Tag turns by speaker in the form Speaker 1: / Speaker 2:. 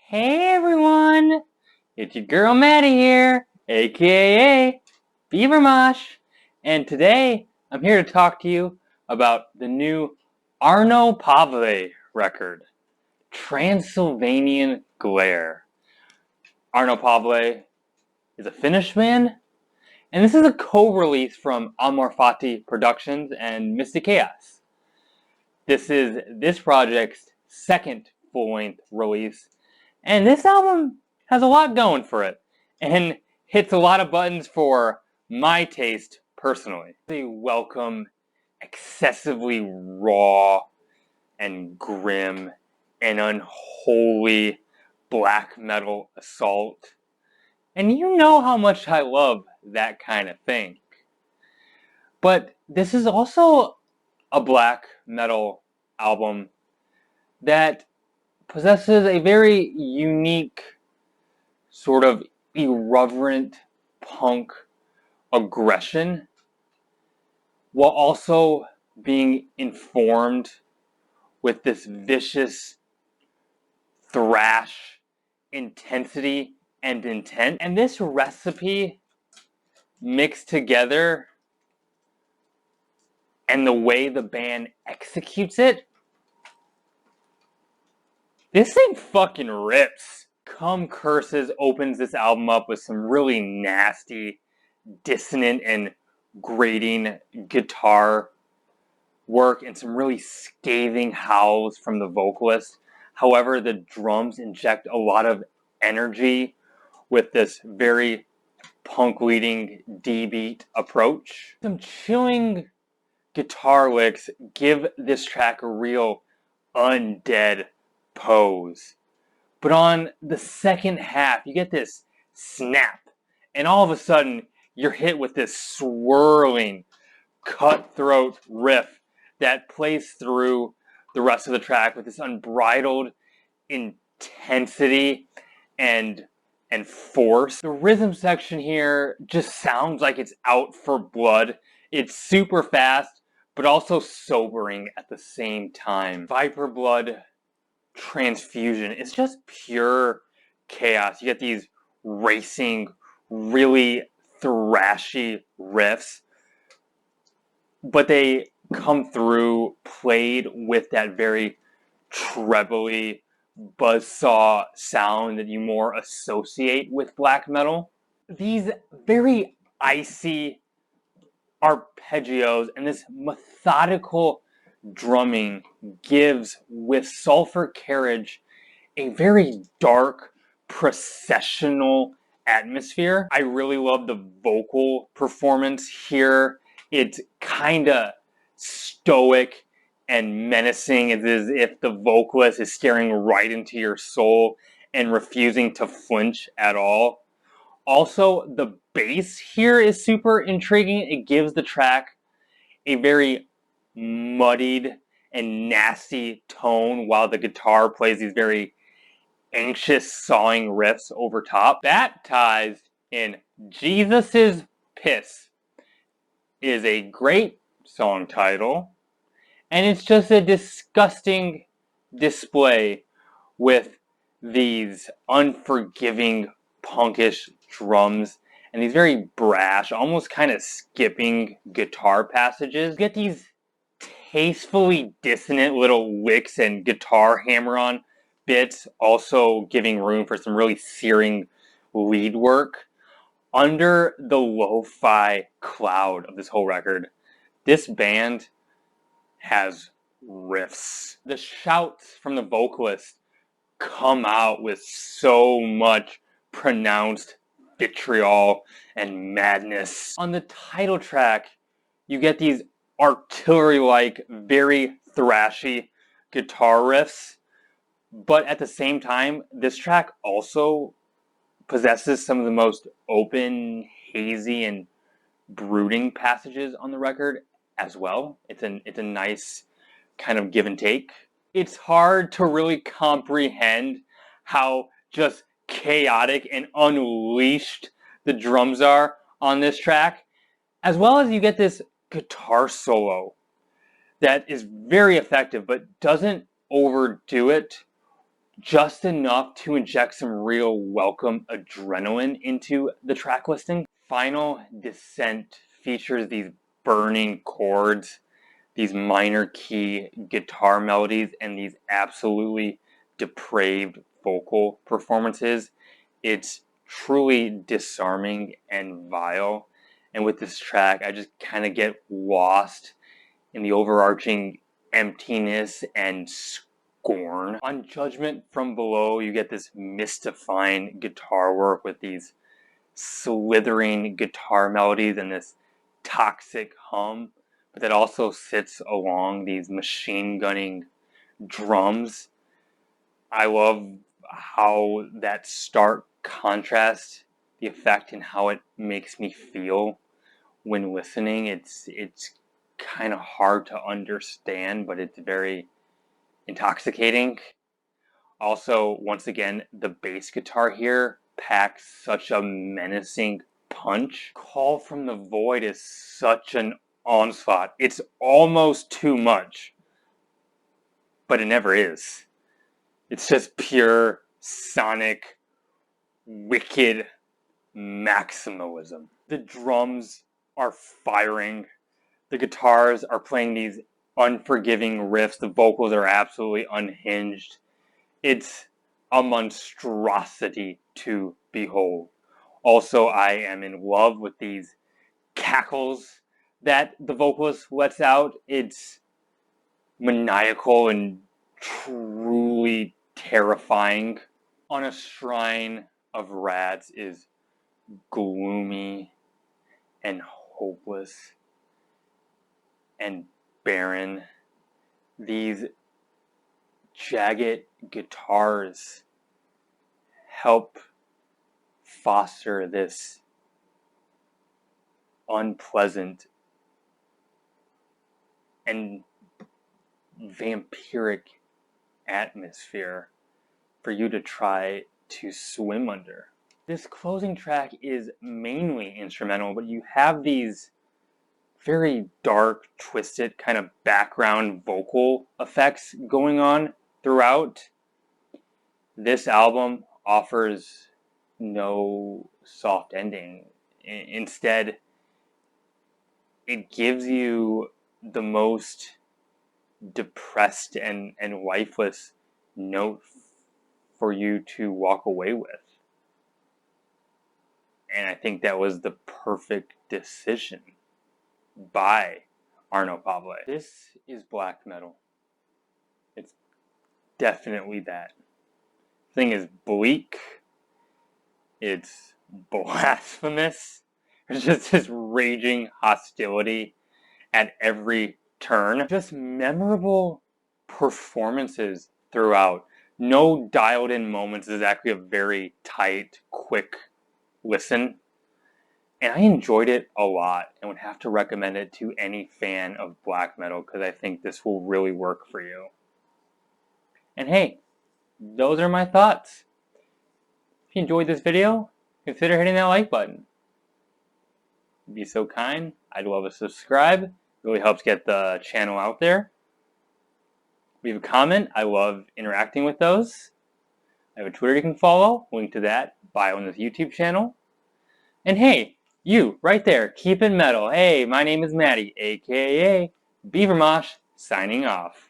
Speaker 1: Hey everyone, it's your girl Maddie here, aka Beaver Mosh, and today I'm here to talk to you about the new Arnaut Pavle record, Transylvanian Glare. Arnaut Pavle is a Finnish band, and this is a co-release from Amorfati Productions and Mystic Chaos. This is this project's second full-length release. And this album has a lot going for it and hits a lot of buttons for my taste personally. They welcome excessively raw and grim and unholy black metal assault. And you know how much I love that kind of thing. But this is also a black metal album that possesses a very unique sort of irreverent punk aggression while also being informed with this vicious thrash intensity and intent. And this recipe mixed together and the way the band executes it, this thing fucking rips. Come Curses opens this album up with some really nasty, dissonant and grating guitar work and some really scathing howls from the vocalist. However, the drums inject a lot of energy with this very punk leading D-beat approach. Some chilling guitar licks give this track a real undead pose. But on the second half, you get this snap, and all of a sudden, you're hit with this swirling, cutthroat riff that plays through the rest of the track with this unbridled intensity and force. The rhythm section here just sounds like it's out for blood. It's super fast, but also sobering at the same time. Viper Blood Transfusion. It's just pure chaos. You get these racing, really thrashy riffs, but they come through played with that very trebly buzzsaw sound that you more associate with black metal. These very icy arpeggios and this methodical drumming gives, with Sulfur Carriage, a very dark, processional atmosphere. I really love the vocal performance here. It's kind of stoic and menacing. It's as if the vocalist is staring right into your soul and refusing to flinch at all. Also, the bass here is super intriguing. It gives the track a very muddied and nasty tone while the guitar plays these very anxious sawing riffs over top. Baptized in Jesus's Piss is a great song title, and it's just a disgusting display with these unforgiving punkish drums and these very brash, almost kind of skipping guitar passages. You get these tastefully dissonant little licks and guitar hammer-on bits, also giving room for some really searing lead work. Under the lo-fi cloud of this whole record, this band has riffs. The shouts from the vocalist come out with so much pronounced vitriol and madness. On the title track, you get these artillery-like, very thrashy guitar riffs, but at the same time, this track also possesses some of the most open, hazy, and brooding passages on the record as well. It's a nice kind of give and take. It's hard to really comprehend how just chaotic and unleashed the drums are on this track, as well as you get this guitar solo that is very effective but doesn't overdo it just enough to inject some real welcome adrenaline into the track listing. Final Descent features these burning chords, these minor key guitar melodies, and these absolutely depraved vocal performances. It's truly disarming and vile. And with this track, I just kind of get lost in the overarching emptiness and scorn. On Judgment from Below, you get this mystifying guitar work with these slithering guitar melodies and this toxic hum, but that also sits along these machine gunning drums. I love how that stark contrast, the effect and how it makes me feel when listening. It's kind of hard to understand, but it's very intoxicating. Also, once again, the bass guitar here packs such a menacing punch. Call from the Void is such an onslaught. It's almost too much, but it never is. It's just pure sonic, wicked maximalism. The drums are firing. The guitars are playing these unforgiving riffs. The vocals are absolutely unhinged. It's a monstrosity to behold. Also, I am in love with these cackles that the vocalist lets out. It's maniacal and truly terrifying. On a Shrine of Rats is gloomy and hopeless and barren. These jagged guitars help foster this unpleasant and vampiric atmosphere for you to try to swim under. This closing track is mainly instrumental, but you have these very dark, twisted kind of background vocal effects going on throughout. This album offers no soft ending. Instead, it gives you the most depressed and lifeless note for you to walk away with. And I think that was the perfect decision by Arnaut Pavle. This is black metal. It's definitely that. The thing is bleak. It's blasphemous. There's just this raging hostility at every turn. Just memorable performances throughout. No dialed in moments. This is actually a very tight, quick listen. And I enjoyed it a lot and would have to recommend it to any fan of black metal because I think this will really work for you. And hey, those are my thoughts. If you enjoyed this video, consider hitting that like button. Be so kind. I'd love a subscribe. It really helps get the channel out there. Leave a comment. I love interacting with those. I have a Twitter you can follow. Link to that bio on this YouTube channel. And hey, you right there, keep it metal. Hey, my name is Maddie, aka Beavermosh, signing off.